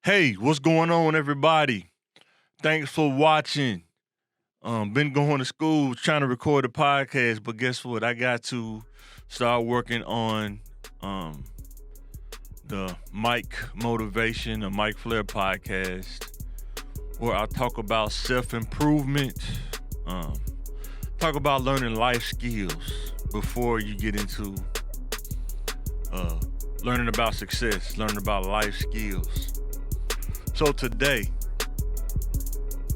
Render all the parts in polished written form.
Hey, what's going on, everybody? Thanks for watching. Been going to school trying to record a podcast, but guess what? I got to start working on um the Mike Motivation, the Mike Flair podcast, where I talk about self-improvement, um, talk about learning life skills before you get into uh learning about success, learning about life skills. So today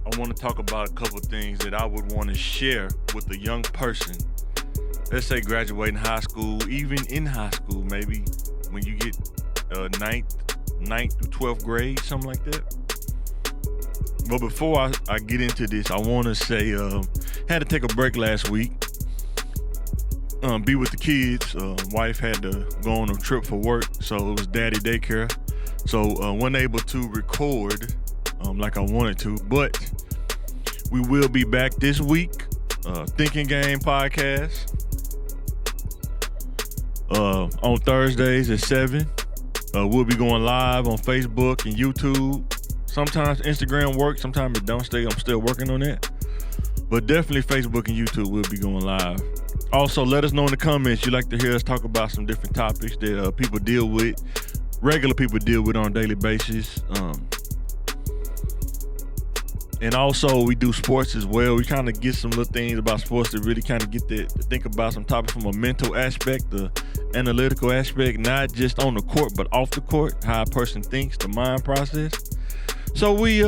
I want to talk about a couple things that I would want to share with a young person. Let's say graduating high school, even in high school, maybe when you get ninth through 12th grade, something like that. But before I get into this, I want to say had to take a break last week, be with the kids. Wife had to go on a trip for work, so it was daddy daycare. So wasn't able to record like I wanted to, but we will be back this week. Thinking Game podcast on Thursdays at 7. We'll be going live on Facebook and YouTube. Sometimes Instagram works, sometimes it don't. I'm still working on that. But definitely Facebook and YouTube will be going live. Also, let us know in the comments you'd like to hear us talk about some different topics that people deal with, regular people deal with on a daily basis. And also we do sports as well. We kind of get some little things about sports that really kind of get to think about some topics from a mental aspect, the analytical aspect, not just on the court, but off the court, how a person thinks, the mind process. So we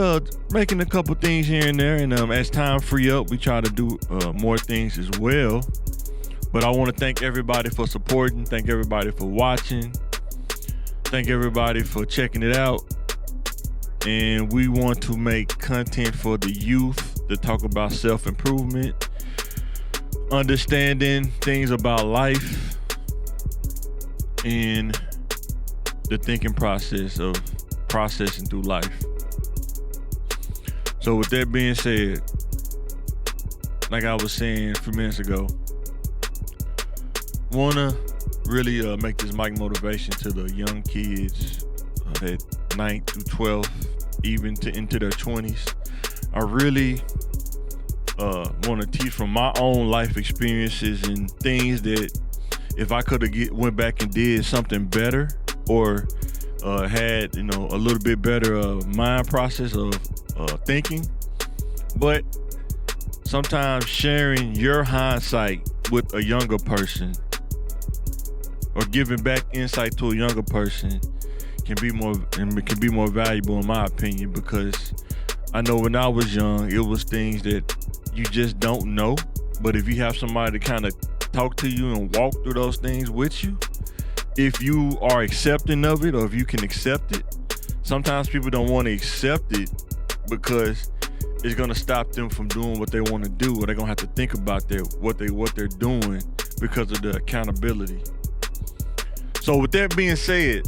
making a couple things here and there, and as time free up, we try to do more things as well. But I want to thank everybody for supporting, thank everybody for watching, thank everybody for checking it out. And we want to make content for the youth to talk about self-improvement, understanding things about life, and the thinking process of processing through life. So with that being said, like I was saying a few minutes ago, wanna really make this mic motivation to the young kids at 9th through 12th, even into their 20s. I really want to teach from my own life experiences and things that if I could have went back and did something better, or had a little bit better mind process of thinking. But sometimes sharing your hindsight with a younger person or giving back insight to a younger person can be more valuable in my opinion, because I know when I was young, it was things that you just don't know. But if you have somebody to kind of talk to you and walk through those things with you, if you are accepting of it, or if you can accept it, sometimes people don't want to accept it because it's going to stop them from doing what they want to do, or they're going to have to think about what they're doing because of the accountability. So with that being said,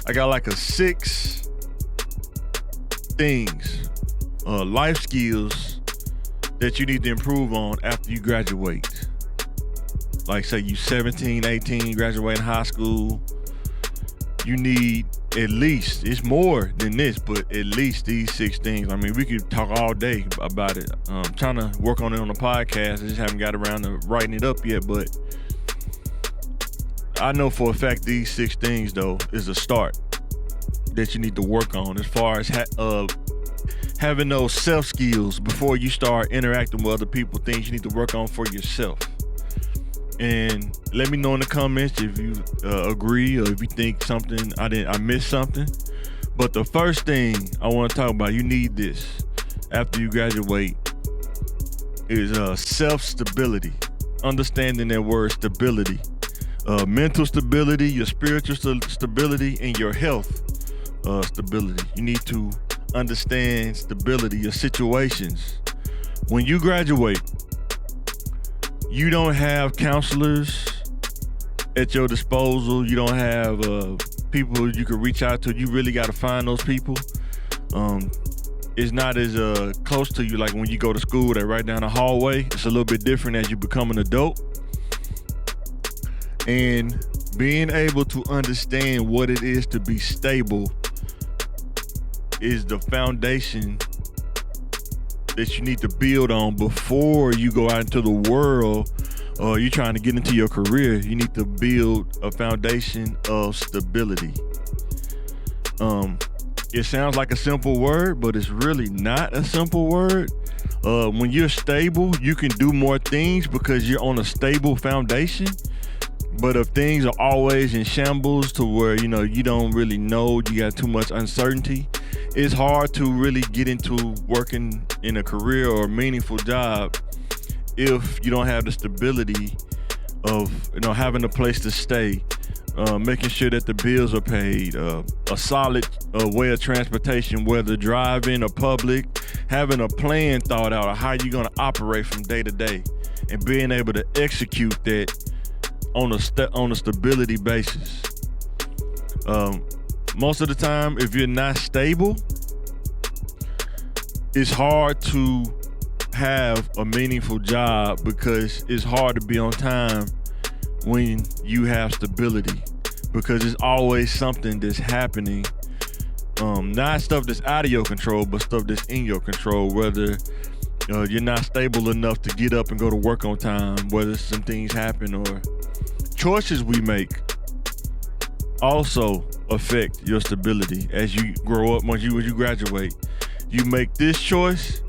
I got like 6 things, life skills that you need to improve on after you graduate. Like say you 17, 18, graduating high school, you need at least, it's more than this, but at least these 6 things. I mean, we could talk all day about it. Trying to work on it on the podcast. I just haven't got around to writing it up yet, but I know for a fact these 6 things though is a start that you need to work on as far as having those self skills before you start interacting with other people, things you need to work on for yourself. And let me know in the comments if you agree, or if you think something I missed something. But the first thing I want to talk about, you need this after you graduate, is self-stability. Understanding that word stability. Mental stability, your spiritual stability, and your health stability. You need to understand stability, your situations. When you graduate, you don't have counselors at your disposal. You don't have people you can reach out to. You really got to find those people. It's not as close to you like when you go to school. They're right down the hallway. It's a little bit different as you become an adult. And being able to understand what it is to be stable is the foundation that you need to build on before you go out into the world or you're trying to get into your career. You need to build a foundation of stability. It sounds like a simple word, but it's really not a simple word. When you're stable, you can do more things because you're on a stable foundation. But if things are always in shambles to where, you don't really know, you got too much uncertainty, it's hard to really get into working in a career or a meaningful job if you don't have the stability of, having a place to stay, making sure that the bills are paid, a solid way of transportation, whether driving or public, having a plan thought out of how you're going to operate from day to day and being able to execute that on a stability basis. Most of the time, if you're not stable, it's hard to have a meaningful job because it's hard to be on time when you have stability, because it's always something that's happening. Not stuff that's out of your control, but stuff that's in your control, whether you're not stable enough to get up and go to work on time, whether some things happen or choices we make also affect your stability as you grow up. Once you graduate, you make this choice,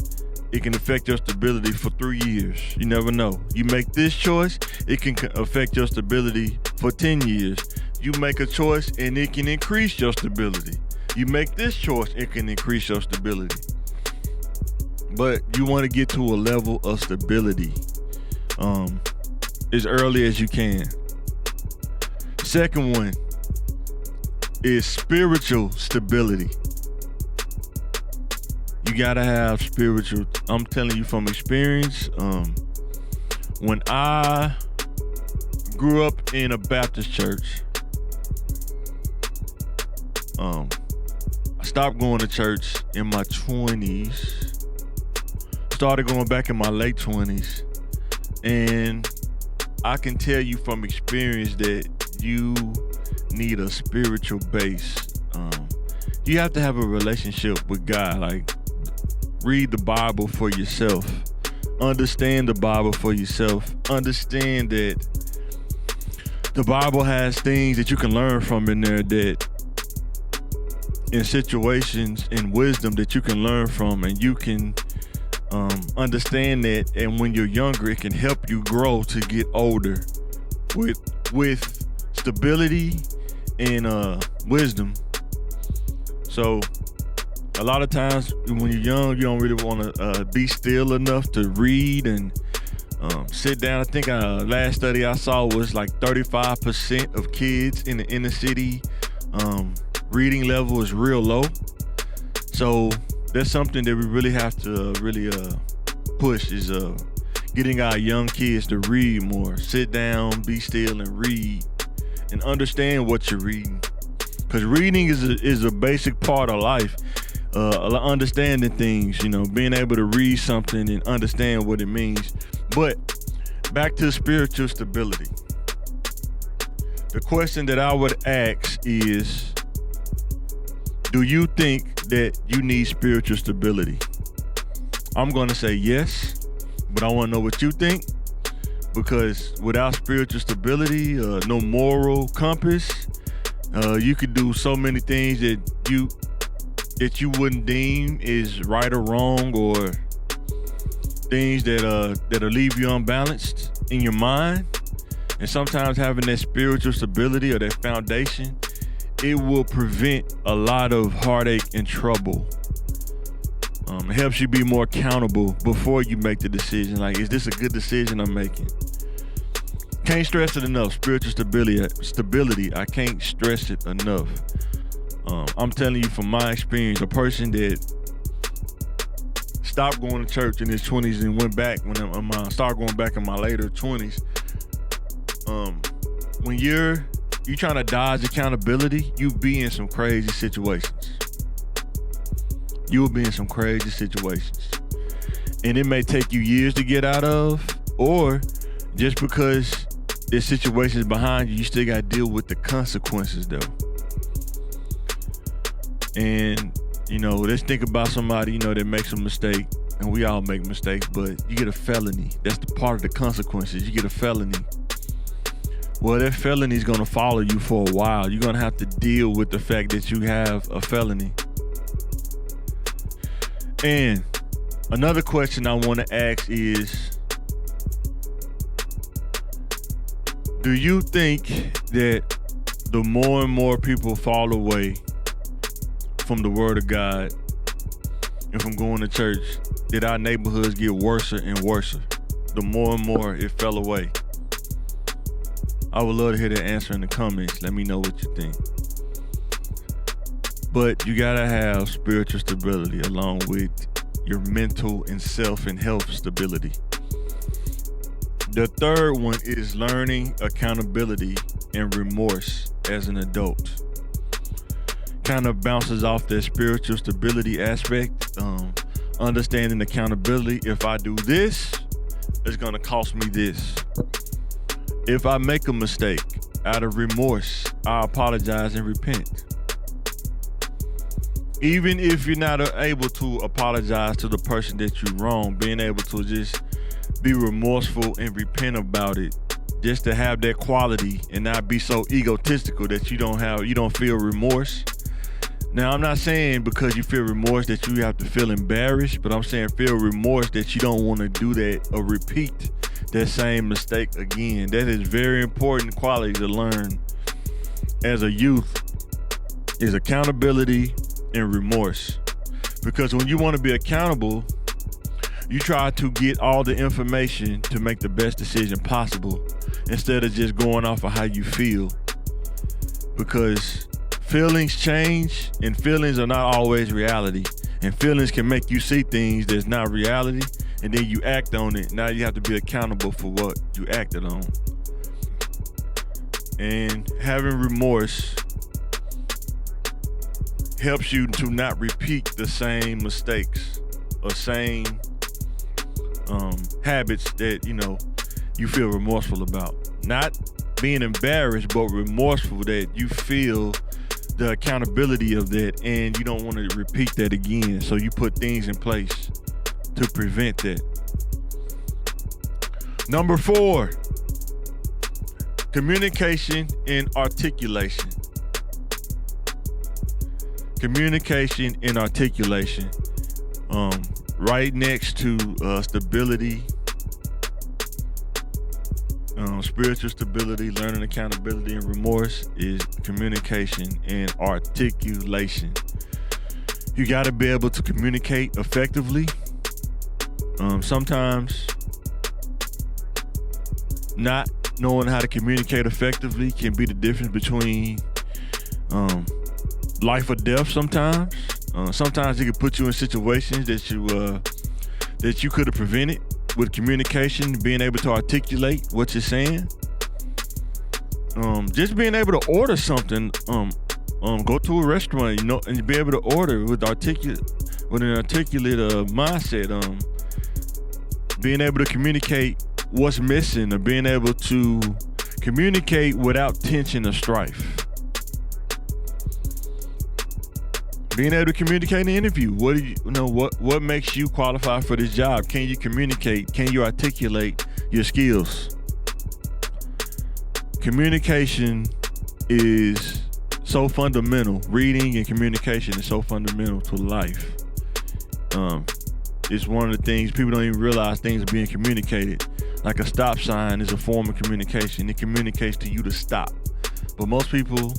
it can affect your stability for 3 years. You never know. You make this choice, it can affect your stability for 10 years. You make a choice and it can increase your stability. You make this choice, it can increase your stability. But you want to get to a level of stability as early as you can. Second one is spiritual stability. You gotta have spiritual. I'm telling you from experience. When I grew up in a Baptist church, I stopped going to church in my 20s. Started going back in my late 20s, and I can tell you from experience that you need a spiritual base. You have to have a relationship with God. Like, read the Bible for yourself. Understand the Bible for yourself. Understand that the Bible has things that you can learn from in there, that in situations and wisdom that you can learn from, and you can understand that. And when you're younger, it can help you grow to get older with stability and wisdom. So a lot of times when you're young, you don't really want to be still enough to read and sit down. I think last study I saw was like 35% of kids in the inner city reading level is real low. So that's something that we really have to push, is getting our young kids to read more. Sit down, be still, and read, and understand what you're reading. Because reading is a basic part of life. Understanding things, being able to read something and understand what it means. But back to spiritual stability. The question that I would ask is, do you think that you need spiritual stability? I'm going to say yes, but I want to know what you think, because without spiritual stability, no moral compass, you could do so many things that you wouldn't deem is right or wrong, or things that'll leave you unbalanced in your mind. And sometimes having that spiritual stability or that foundation, it will prevent a lot of heartache and trouble. It helps you be more accountable before you make the decision. Like, is this a good decision I'm making? Can't stress it enough. Spiritual stability. I can't stress it enough. I'm telling you from my experience, a person that stopped going to church in his 20s and went back when I started going back in my later 20s. When you're trying to dodge accountability, you be in some crazy situations. You will be in some crazy situations. And it may take you years to get out of, or just because this situation is behind you, you still got to deal with the consequences though. And Let's think about somebody, that makes a mistake, and we all make mistakes, but you get a felony. That's the part of the consequences. You get a felony. Well, that felony is going to follow you for a while. You're going to have to deal with the fact that you have a felony. And another question I want to ask is, do you think that the more and more people fall away from the word of God and from going to church, did our neighborhoods get worse and worse? The more and more it fell away. I would love to hear the answer in the comments. Let me know what you think. But you gotta have spiritual stability along with your mental and self and health stability. The third one is learning accountability and remorse as an adult. Kind of bounces off that spiritual stability aspect. Understanding accountability. If I do this, it's gonna cost me this. If I make a mistake, out of remorse, I apologize and repent. Even if you're not able to apologize to the person that you wrong, being able to just be remorseful and repent about it, just to have that quality and not be so egotistical that you don't feel remorse. Now, I'm not saying because you feel remorse that you have to feel embarrassed, but I'm saying feel remorse that you don't want to do that or repeat that same mistake again. That is very important quality to learn as a youth, is accountability and remorse. Because when you want to be accountable, you try to get all the information to make the best decision possible instead of just going off of how you feel. Because feelings change and feelings are not always reality. And feelings can make you see things that's not reality, and then you act on it. Now you have to be accountable for what you acted on. And having remorse helps you to not repeat the same mistakes or same habits that you feel remorseful about. Not being embarrassed, but remorseful that you feel the accountability of that and you don't want to repeat that again. So you put things in place to prevent that. Number 4, communication and articulation. Communication and articulation. Right next to stability, spiritual stability, learning accountability and remorse is communication and articulation. You got to be able to communicate effectively. Sometimes not knowing how to communicate effectively can be the difference between life or death sometimes. Sometimes it can put you in situations that you could have prevented with communication, being able to articulate what you're saying. Just being able to order something, go to a restaurant, and be able to order with an articulate mindset. Being able to communicate what's missing, or being able to communicate without tension or strife. Being able to communicate in an interview. What makes you qualify for this job? Can you communicate? Can you articulate your skills? Communication is so fundamental. Reading and communication is so fundamental to life. It's one of the things people don't even realize things are being communicated. Like a stop sign is a form of communication. It communicates to you to stop. But most people,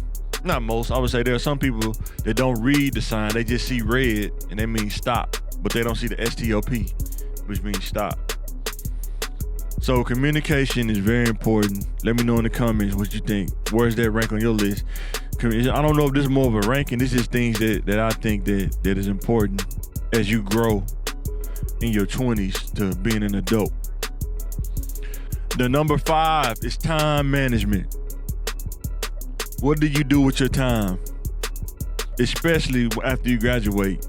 not most, I would say there are some people that don't read the sign. They just see red and that means stop, but they don't see the STOP, which means stop. So communication is very important. Let me know in the comments what you think. Where's that rank on your list? I don't know if this is more of a ranking. This is things that I think that is important as you grow in your 20s to being an adult. The number 5 is time management. What do you do with your time? Especially after you graduate.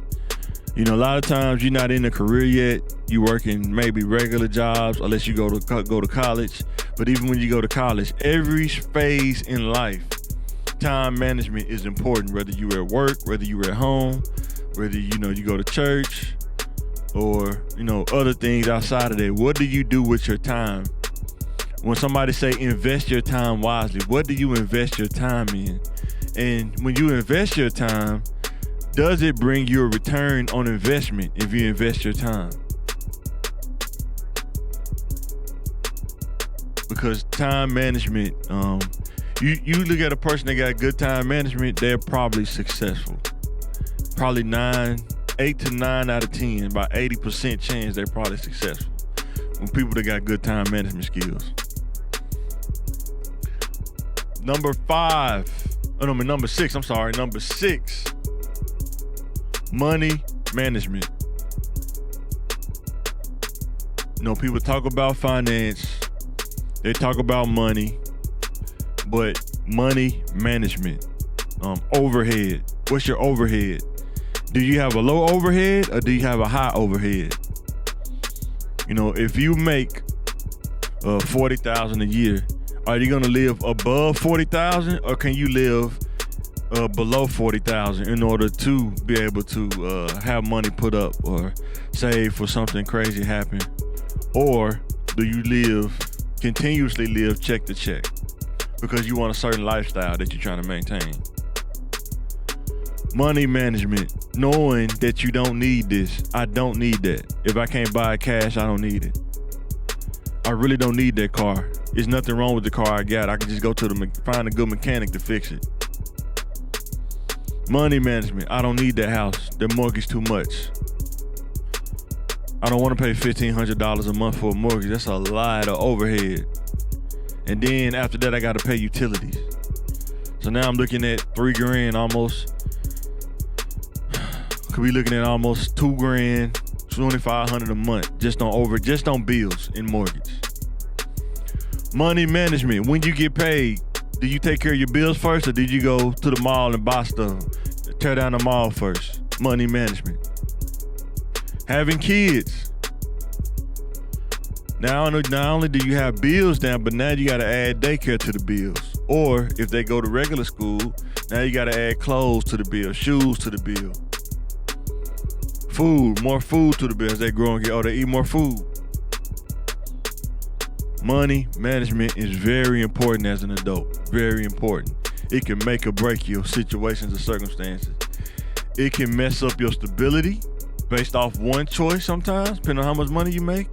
A lot of times you're not in a career yet. You're working maybe regular jobs unless you go to college. But even when you go to college, every phase in life, time management is important. Whether you're at work, whether you're at home, Whether you go to church or other things outside of that. What do you do with your time? When somebody say invest your time wisely, what do you invest your time in? And when you invest your time, does it bring you a return on investment if you invest your time? Because time management, you look at a person that got good time management, they're probably successful. Probably 8 to 9 out of 10, about 80% chance they're probably successful. When people that got good time management skills. Number 6, Number 6, money management. People talk about finance, they talk about money, but money management, overhead. What's your overhead? Do you have a low overhead or do you have a high overhead? If you make $40,000 a year, are you gonna live above $40,000 or can you live below $40,000 in order to be able to have money put up or save for something crazy happen? Or do you continuously live check to check because you want a certain lifestyle that you're trying to maintain? Money management, knowing that you don't need this. I don't need that. If I can't buy it cash, I don't need it. I really don't need that car. There's nothing wrong with the car I got. I can just go to find a good mechanic to fix it. Money management, I don't need that house. The mortgage too much. I don't want to pay $1,500 a month for a mortgage. That's a lot of overhead. And then after that, I got to pay utilities. So now I'm looking at $3,000 almost. Could be looking at almost $2,000, $2,500 a month just on bills and mortgage. Money management. When you get paid, do you take care of your bills first, or did you go to the mall and buy stuff? Tear down the mall first. Money management. Having kids. Not only do you have bills down, but now you got to add daycare to the bills. Or if they go to regular school, now you got to add clothes to the bill, shoes to the bill. Food, more food to the bill as they grow and they eat more food. Money management is very important as an adult. Very important. It can make or break your situations or circumstances. It can mess up your stability based off one choice sometimes, depending on how much money you make.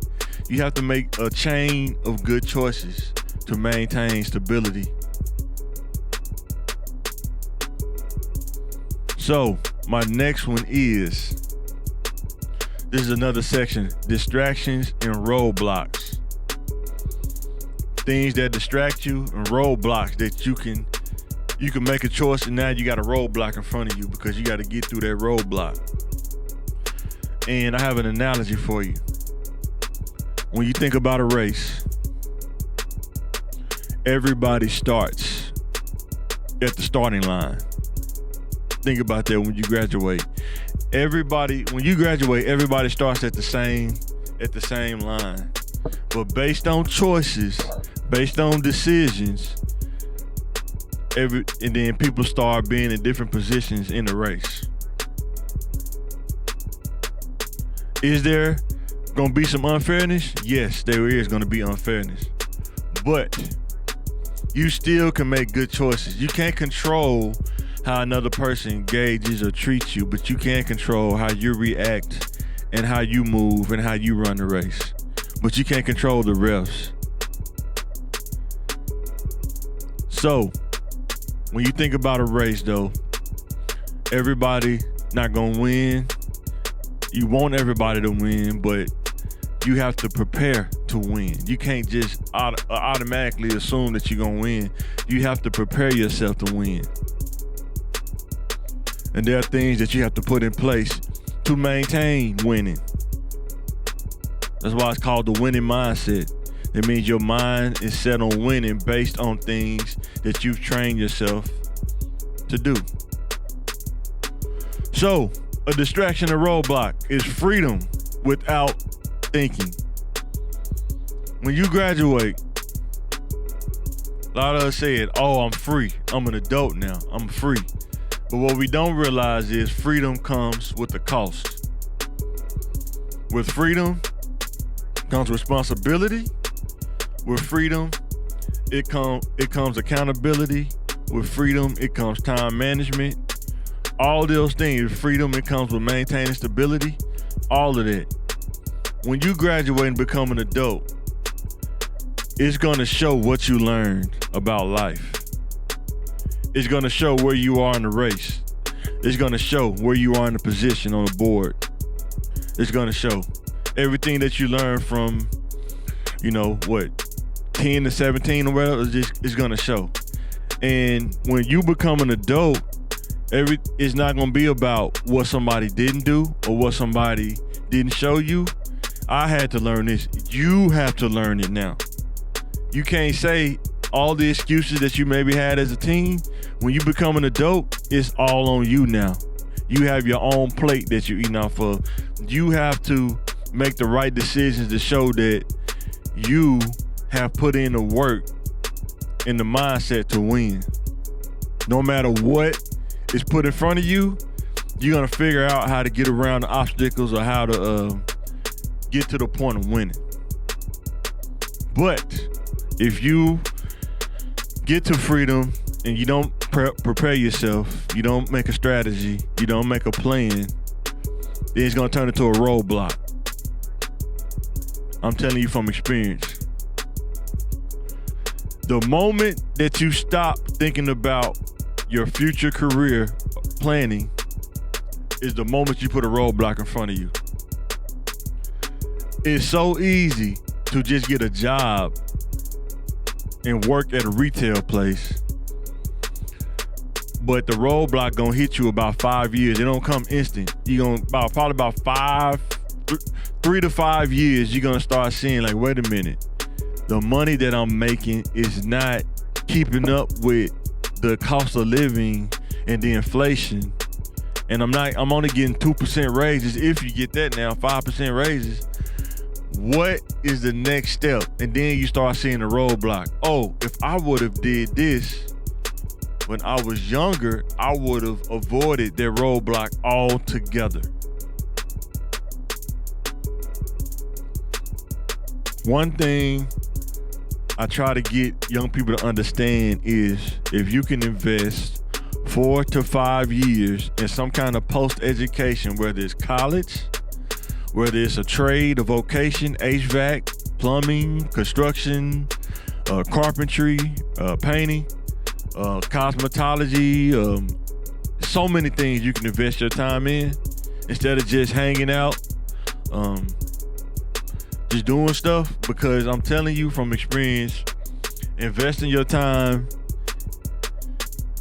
You have to make a chain of good choices to maintain stability. So, my next one is, this is another section, distractions and roadblocks. Things that distract you and roadblocks that you can make a choice and now you got a roadblock in front of you because you got to get through that roadblock. And I have an analogy for you. When you think about a race, everybody starts at the starting line. Think about that when you graduate. When you graduate, everybody starts at the same line. But based on choices, based on decisions, and then people start being in different positions in the race. Is there gonna be some unfairness? Yes, there is gonna be unfairness. But you still can make good choices. You can't control how another person gauges or treats you, but you can control how you react and how you move and how you run the race. But you can't control the refs. So, when you think about a race though, everybody not gonna win. You want everybody to win, but you have to prepare to win. You can't just automatically assume that you're gonna win. You have to prepare yourself to win. And there are things that you have to put in place to maintain winning. That's why it's called the winning mindset. It means your mind is set on winning based on things that you've trained yourself to do. So, a distraction or roadblock is freedom without thinking. When you graduate, a lot of us said, oh, I'm free. I'm an adult now. I'm free. But what we don't realize is freedom comes with a cost. With freedom comes responsibility. With freedom, it comes accountability. With freedom, it comes time management. All those things. With freedom, it comes with maintaining stability. All of that. When you graduate and become an adult, it's going to show what you learned about life. It's going to show where you are in the race. It's going to show where you are in the position on the board. It's going to show everything that you learned from, 10 to 17 or whatever, it's going to show. And when you become an adult, it's not going to be about what somebody didn't do or what somebody didn't show you. I had to learn this. You have to learn it now. You can't say all the excuses that you maybe had as a teen. When you become an adult, it's all on you now. You have your own plate that you're eating off of. You have to make the right decisions to show that you have put in the work and the mindset to win. No matter what is put in front of you, you're going to figure out how to get around the obstacles or how to get to the point of winning. But if you get to freedom and you don't prepare yourself, you don't make a strategy, you don't make a plan, then it's going to turn into a roadblock. I'm telling you from experience. The moment that you stop thinking about your future career planning is the moment you put a roadblock in front of you. It's so easy to just get a job and work at a retail place, but the roadblock gonna hit you about 5 years. It don't come instant. You gonna probably about 3 to 5 years, you're gonna start seeing like, wait a minute, the money that I'm making is not keeping up with the cost of living and the inflation. And I'm only getting 2% raises. If you get that now, 5% raises. What is the next step? And then you start seeing the roadblock. Oh, if I would have did this when I was younger, I would have avoided that roadblock altogether. One thing I try to get young people to understand is if you can invest 4 to 5 years in some kind of post-education, whether it's college, whether it's a trade, a vocation, HVAC, plumbing, construction, carpentry, painting, cosmetology, so many things you can invest your time in instead of just hanging out, just doing stuff. Because I'm telling you from experience, investing your time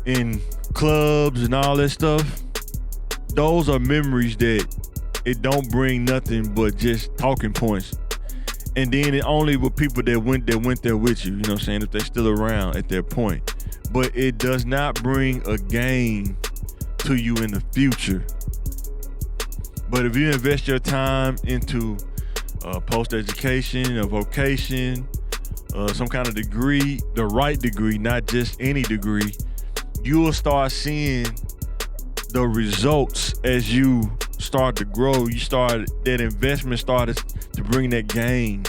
in clubs and all that stuff, those are memories that it don't bring nothing but just talking points. And then it only with people that went there with you, what I'm saying, if they're still around at that point. But it does not bring a gain to you in the future. But if you invest your time into post-education, a vocation, some kind of degree, the right degree, not just any degree, you will start seeing the results as you start to grow. That investment started to bring that gain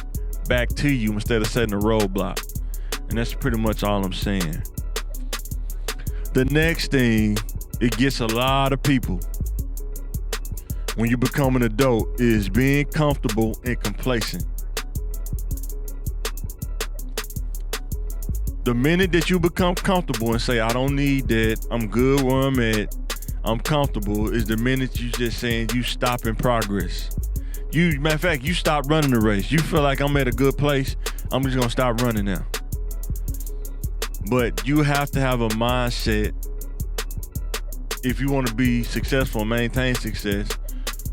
back to you instead of setting a roadblock. And that's pretty much all I'm saying. The next thing, it gets a lot of people when you become an adult, is being comfortable and complacent. The minute that you become comfortable and say, I don't need that, I'm good where I'm at, I'm comfortable, is the minute you just saying you stop in progress. Matter of fact, you stop running the race. You feel like I'm at a good place, I'm just gonna stop running now. But you have to have a mindset, if you want to be successful and maintain success,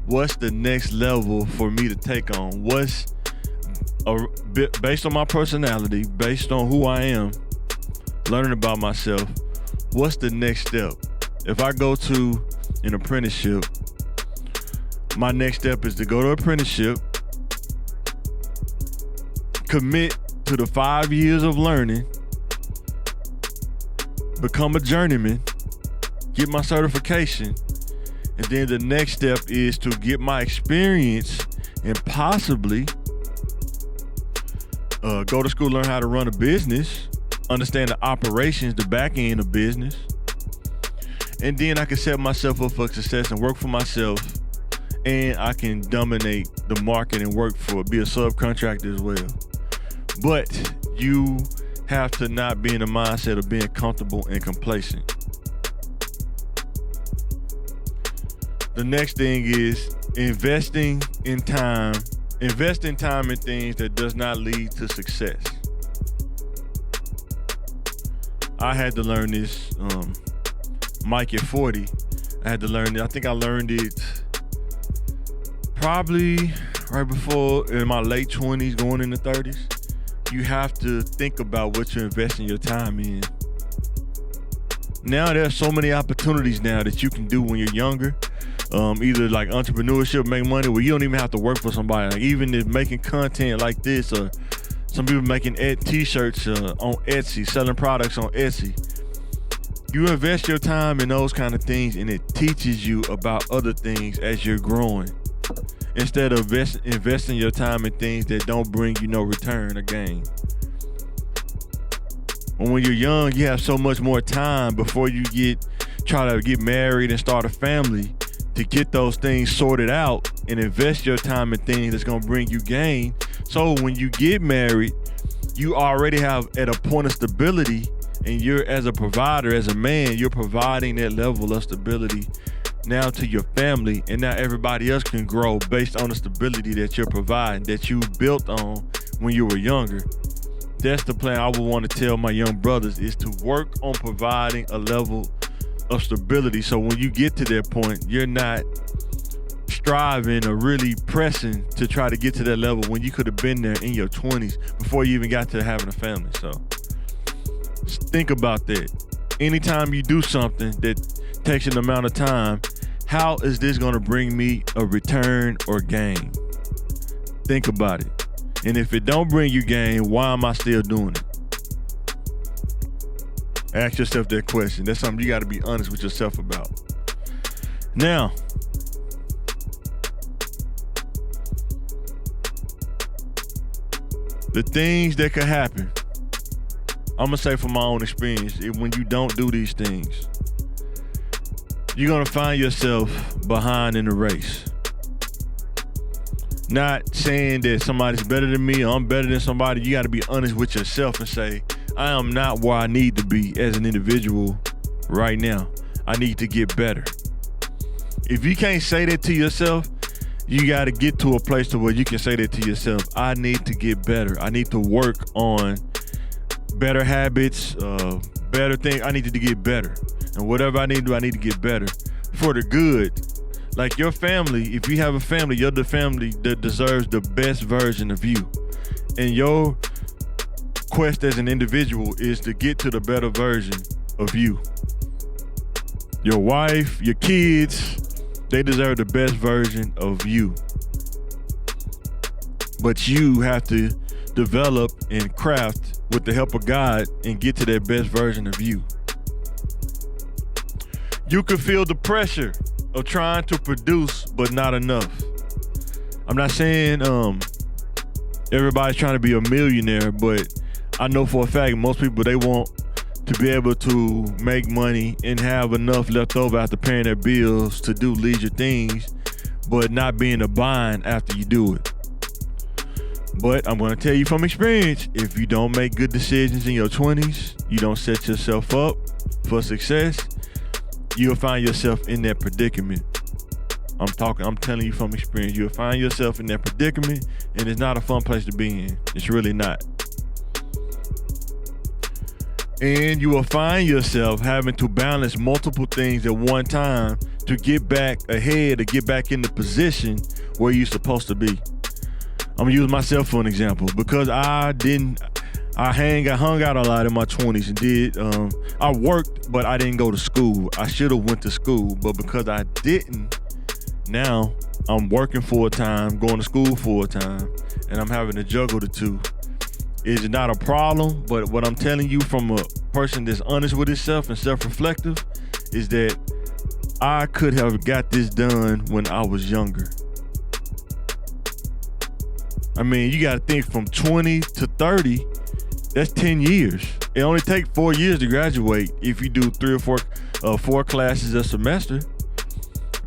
what's the next level for me to take on? What's based on my personality, based on who I am, learning about myself, what's the next step? If I go to an apprenticeship, my next step is to go to apprenticeship, commit to the 5 years of learning, become a journeyman, get my certification, and then the next step is to get my experience and possibly go to school, learn how to run a business, understand the operations, the back end of business, and then I can set myself up for success and work for myself, and I can dominate the market and be a subcontractor as well. But you have to not be in the mindset of being comfortable and complacent. The next thing is investing time in things that does not lead to success. I had to learn this, Mike at 40. I had to learn it. I think I learned it probably right before, in my late 20s, going into 30s. You have to think about what you're investing your time in. Now there's so many opportunities now that you can do when you're younger. Either like entrepreneurship, make money, where you don't even have to work for somebody. Like even if making content like this, or some people making t-shirts on Etsy, selling products on Etsy. You invest your time in those kind of things, and it teaches you about other things as you're growing, instead of investing your time in things that don't bring you no return or gain. When you're young, you have so much more time before you try to get married and start a family, to get those things sorted out and invest your time in things that's gonna bring you gain. So when you get married, you already have at a point of stability, and you're, as a provider, as a man, you're providing that level of stability now to your family, and now everybody else can grow based on the stability that you're providing, that you built on when you were younger. That's the plan I would want to tell my young brothers, is to work on providing a level of stability, so when you get to that point, you're not striving or really pressing to try to get to that level when you could have been there in your 20s before you even got to having a family. So think about that. Anytime you do something that takes an amount of time, how is this going to bring me a return or gain? Think about it. And if it don't bring you gain, why am I still doing it? Ask yourself that question. That's something you got to be honest with yourself about. Now, the things that could happen, I'm going to say from my own experience, when you don't do these things, you're going to find yourself behind in the race. Not saying that somebody's better than me or I'm better than somebody. You got to be honest with yourself and say, I am not where I need to be as an individual right now. I need to get better. If you can't say that to yourself, you got to get to a place to where you can say that to yourself. I need to get better. I need to work on better habits, better things. I need to get better. And whatever I need to do, I need to get better for the good. Like your family, if you have a family, you're the family that deserves the best version of you. And your quest as an individual is to get to the better version of you. Your wife, your kids, they deserve the best version of you. But you have to develop and craft with the help of God and get to that best version of you. You can feel the pressure of trying to produce but not enough. I'm not saying everybody's trying to be a millionaire, but I know for a fact most people, they want to be able to make money and have enough left over after paying their bills to do leisure things, but not be in a bind after you do it. But I'm going to tell you from experience, if you don't make good decisions in your 20s, you don't set yourself up for success, you'll find yourself in that predicament. I'm telling you from experience, you'll find yourself in that predicament, and it's not a fun place to be in. It's really not. And you will find yourself having to balance multiple things at one time to get back ahead, to get back in the position where you're supposed to be. I'm gonna use myself for an example, because I hung out a lot in my 20s and I worked, but I didn't go to school. I should have went to school, but because I didn't, now I'm working full time, going to school full time, and I'm having to juggle the two. It's not a problem, but what I'm telling you from a person that's honest with himself and self-reflective is that I could have got this done when I was younger. I mean, you got to think from 20 to 30, that's 10 years. It only takes 4 years to graduate if you do 3 or 4 classes a semester.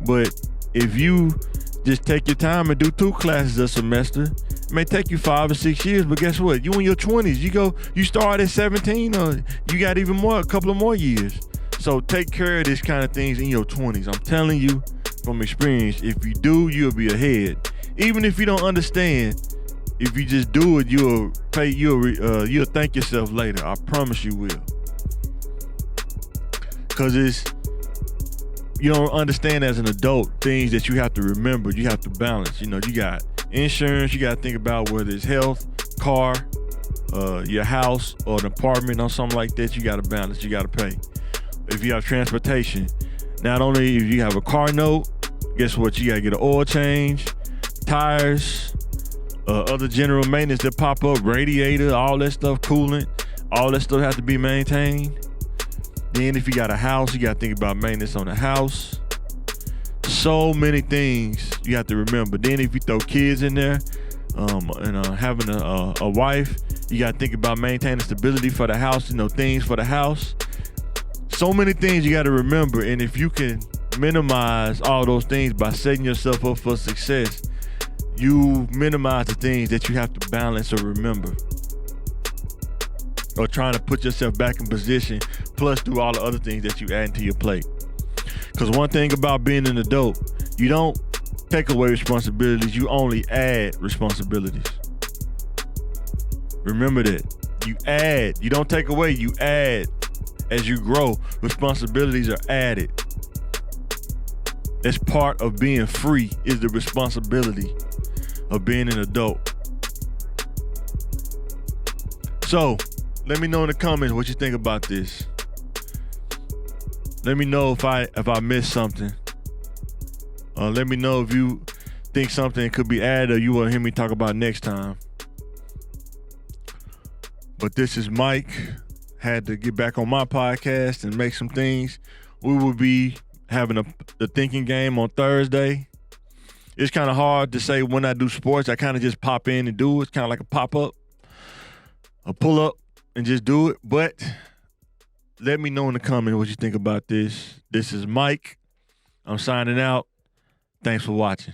But if you just take your time and do 2 classes a semester, it may take you 5 or 6 years. But guess what? You in your 20s, you start at 17, or you got even more, a couple of more years. So take care of this kind of things in your 20s. I'm telling you from experience, if you do, you'll be ahead. Even if you don't understand, if you just do it, you'll thank yourself later. I promise you will. Cause you don't understand as an adult things that you have to remember, you have to balance. You got insurance, you got to think about whether it's health, car, your house or an apartment or something like that. You got to balance, you got to pay. If you have transportation, not only if you have a car note, guess what? You got to get an oil change, tires, other general maintenance that pop up, radiator, all that stuff, coolant, all that stuff has to be maintained. Then if you got a house, you got to think about maintenance on the house. So many things you have to remember. Then if you throw kids in there, and having a wife, you got to think about maintaining stability for the house, things for the house. So many things you got to remember. And if you can minimize all those things by setting yourself up for success, you minimize the things that you have to balance or remember, or trying to put yourself back in position, plus do all the other things that you add into your plate. Because one thing about being an adult, you don't take away responsibilities, you only add responsibilities. Remember that. You add, you don't take away, you add. As you grow, responsibilities are added. That's part of being free, is the responsibility of being an adult. So, let me know in the comments what you think about this. Let me know if I missed something. Let me know if you think something could be added or you want to hear me talk about next time. But this is Mike. Had to get back on my podcast and make some things. We will be having the thinking game on Thursday. It's kind of hard to say when I do sports. I kind of just pop in and do it. It's kind of like a pop-up, a pull-up, and just do it. But let me know in the comments what you think about this. This is Mike. I'm signing out. Thanks for watching.